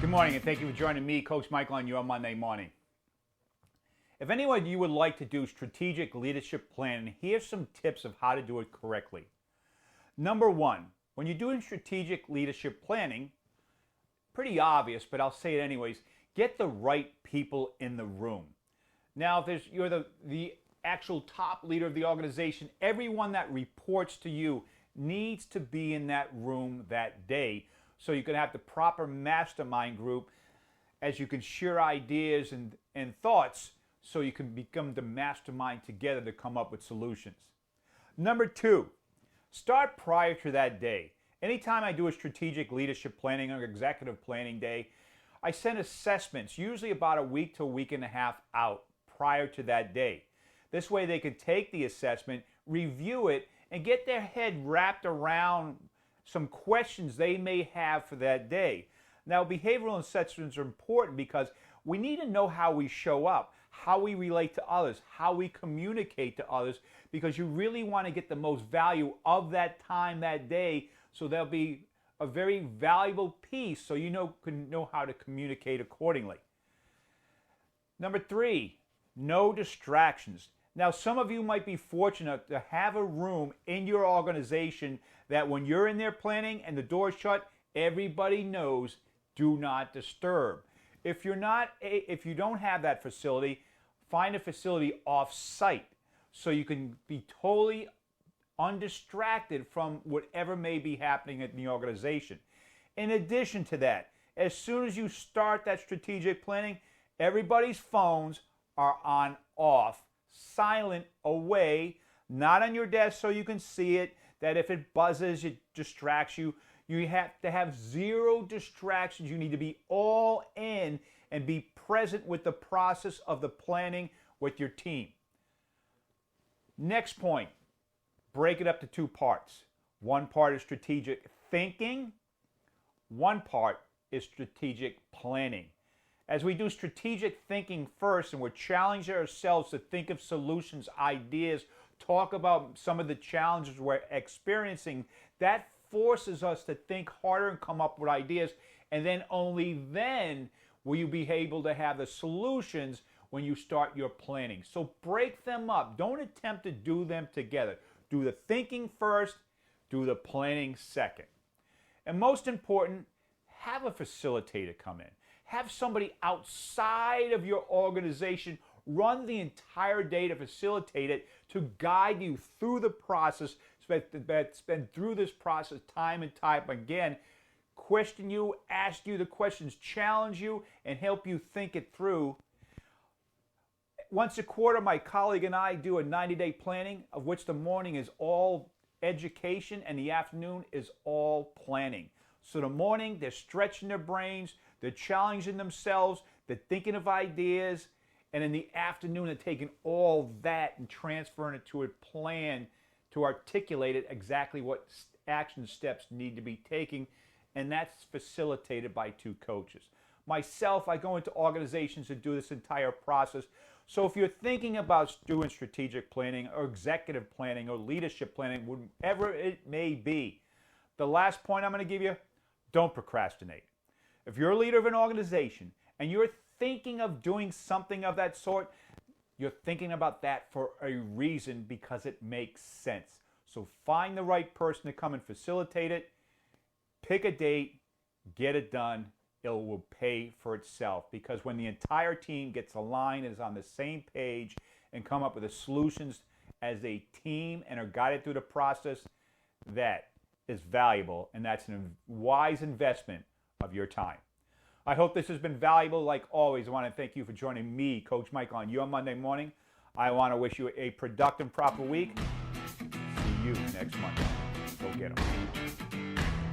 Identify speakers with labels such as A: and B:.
A: Good morning, and thank you for joining me, Coach Michael, on your Monday morning. If anyone you would like to do strategic leadership planning, here's some tips of how to do it correctly. Number one, when you're doing strategic leadership planning, pretty obvious, but I'll say it anyways, get the right people in the room. Now, if you're the actual top leader of the organization, everyone that reports to you needs to be in that room that day, so you can have the proper mastermind group as you can share ideas and thoughts so you can become the mastermind together to come up with solutions. Number two, start prior to that day. Anytime I do a strategic leadership planning or executive planning day, I send assessments, usually about a week to a week and a half out prior to that day. This way they can take the assessment, review it, and get their head wrapped around some questions they may have for that day. Now, behavioral assessments are important because we need to know how we show up, how we relate to others, how we communicate to others, because you really want to get the most value of that time, that day, so there'll be a very valuable piece so you can know how to communicate accordingly. Number three, no distractions. Now, some of you might be fortunate to have a room in your organization that when you're in there planning and the door's shut, everybody knows, do not disturb. If you don't have that facility, find a facility off-site so you can be totally undistracted from whatever may be happening in the organization. In addition to that, as soon as you start that strategic planning, everybody's phones are on off, silent, away, not on your desk so you can see it, that if it buzzes, it distracts you. You have to have zero distractions. You need to be all in and be present with the process of the planning with your team. Next point, break it up to two parts. One part is strategic thinking. One part is strategic planning. As we do strategic thinking first and we're challenging ourselves to think of solutions, ideas, talk about some of the challenges we're experiencing, that forces us to think harder and come up with ideas, and then only then will you be able to have the solutions when you start your planning. So break them up. Don't attempt to do them together. Do the thinking first, do the planning second. And most important, have a facilitator come in. Have somebody outside of your organization run the entire day to facilitate it, to guide you through the process, that's been through this process time and time again, question you, ask you the questions, challenge you, and help you think it through. Once a quarter, my colleague and I do a 90-day planning, of which the morning is all education and the afternoon is all planning. So the morning, they're stretching their brains, they're challenging themselves, they're thinking of ideas, and in the afternoon, they're taking all that and transferring it to a plan to articulate it exactly what action steps need to be taken, and that's facilitated by two coaches. Myself, I go into organizations and do this entire process. So if you're thinking about doing strategic planning or executive planning or leadership planning, whatever it may be, the last point I'm going to give you, don't procrastinate. If you're a leader of an organization and you're thinking of doing something of that sort, you're thinking about that for a reason, because it makes sense. So find the right person to come and facilitate it, pick a date, get it done. It will pay for itself, because when the entire team gets aligned and is on the same page and come up with the solutions as a team and are guided through the process, that is valuable, and that's a wise investment of your time. I hope this has been valuable. Like always, I want to thank you for joining me, Coach Mike, on your Monday morning. I want to wish you a productive, proper week. See you next Monday. Go get 'em.